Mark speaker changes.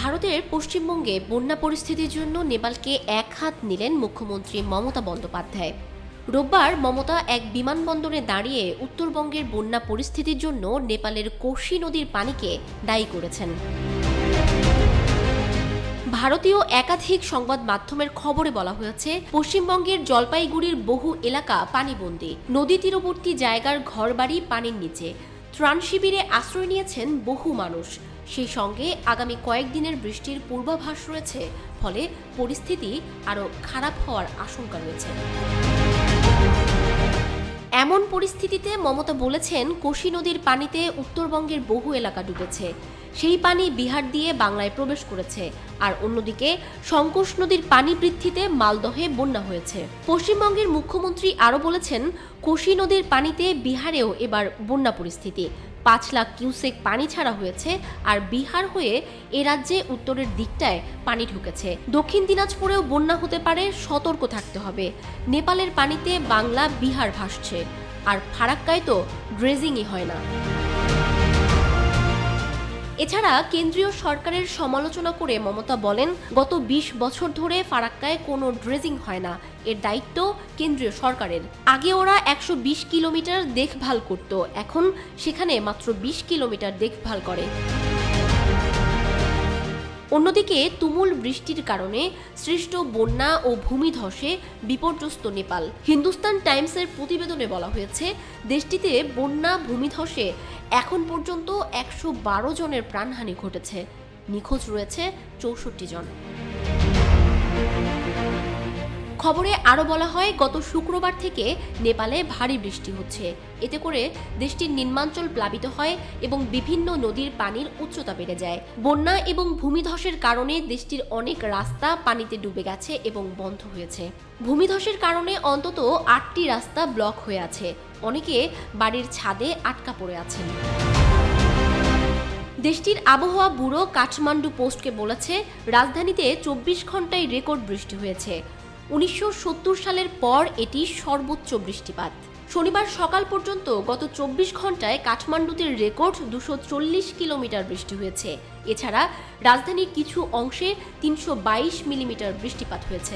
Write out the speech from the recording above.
Speaker 1: ভারতের পশ্চিমবঙ্গে বন্যা পরিস্থিতির জন্য নেপালকে এক হাত নিলেন মুখ্যমন্ত্রী মমতা বন্দ্যোপাধ্যায়। রোববার মমতা এক বিমানবন্দরে দাঁড়িয়ে উত্তরবঙ্গের বন্যা পরিস্থিতির জন্য নেপালের কোশি নদীর পানিকে দায়ী করেছেন। ভারতীয় একাধিক সংবাদ মাধ্যমের খবরে বলা হয়েছে, পশ্চিমবঙ্গের জলপাইগুড়ির বহু এলাকা পানিবন্দী, নদী তীরবর্তী জায়গার ঘরবাড়ি পানির নিচে। ত্রাণ শিবিরে আশ্রয় নিয়েছেন বহু মানুষ। সেই সঙ্গে আগামী কয়েকদিনের বৃষ্টির পূর্বাভাস রয়েছে, ফলে পরিস্থিতি আরও খারাপ হওয়ার আশঙ্কা রয়েছে। এমন পরিস্থিতিতে মমতা বলেছেন, কোশি নদীর পানিতে উত্তরবঙ্গের বহু এলাকা ডুবেছে। সেই পানি বিহার দিয়ে বাংলায় প্রবেশ করেছে। আর অন্যদিকে সংকোশ নদীর পানি বৃদ্ধিতে মালদহে বন্যা হয়েছে। পশ্চিমবঙ্গের মুখ্যমন্ত্রী আরও বলেছেন, কোশি নদীর পানিতে বিহারেও এবার বন্যা পরিস্থিতি। 5 লাখ কিউসেক পানি ছাড়া হয়েছে। আর বিহার হয়ে এ রাজ্যে উত্তরের দিকটায় পানি ঢুকেছে। দক্ষিণ দিনাজপুরেও বন্যা হতে পারে, সতর্ক থাকতে হবে। নেপালের পানিতে বাংলা বিহার ভাসছে। আর ফারাক্কায় তো ড্রেজিংই হয় না। এছাড়া কেন্দ্রীয় সরকারের সমালোচনা করে মমতা বলেন, গত 20 বছর ধরে ফারাক্কায় কোনো ড্রেজিং হয় না, এর দায়িত্ব কেন্দ্রীয় সরকারের। আগে ওরা 120 কিলোমিটার দেখভাল করত, এখন সেখানে মাত্র 20 কিলোমিটার দেখভাল করে। অন্যদিকে তুমুল বৃষ্টির কারণে সৃষ্ট বন্যা ও ভূমিধসে বিপর্যস্ত নেপাল। হিন্দুস্তান টাইমসের প্রতিবেদনে বলা হয়েছে, দেশটিতে বন্যা ভূমিধসে এখন পর্যন্ত 112 জনের প্রাণহানি ঘটেছে, নিখোঁজ রয়েছে 64 জন। খবরে আরও বলা হয়, গত শুক্রবার থেকে নেপালে ভারী বৃষ্টি হচ্ছে। এতে করে দেশটির নিম্নাঞ্চল প্লাবিত হয় এবং বিভিন্ন নদীর পানির উচ্চতা বেড়ে যায়। বন্যা এবং ভূমিধসের কারণে দেশটির অনেক রাস্তা পানিতে ডুবে গেছে এবং বন্ধ হয়েছে। ভূমিধসের কারণে অন্তত 8টি রাস্তা ব্লক হয়ে আছে। অনেকে বাড়ির ছাদে আটকা পড়ে আছেন। দেশটির আবহাওয়া ব্যুরো কাঠমান্ডু পোস্টকে বলেছে, রাজধানীতে 24 ঘন্টায় রেকর্ড বৃষ্টি হয়েছে। 1970 সালের পর এটি সর্বোচ্চ বৃষ্টিপাত। শনিবার সকাল পর্যন্ত গত 24 ঘন্টায় কাঠমান্ডুতে রেকর্ড 240 কিলোমিটার বৃষ্টি হয়েছে। এছাড়া রাজধানীর কিছু অংশে 322 মিলিমিটার বৃষ্টিপাত হয়েছে।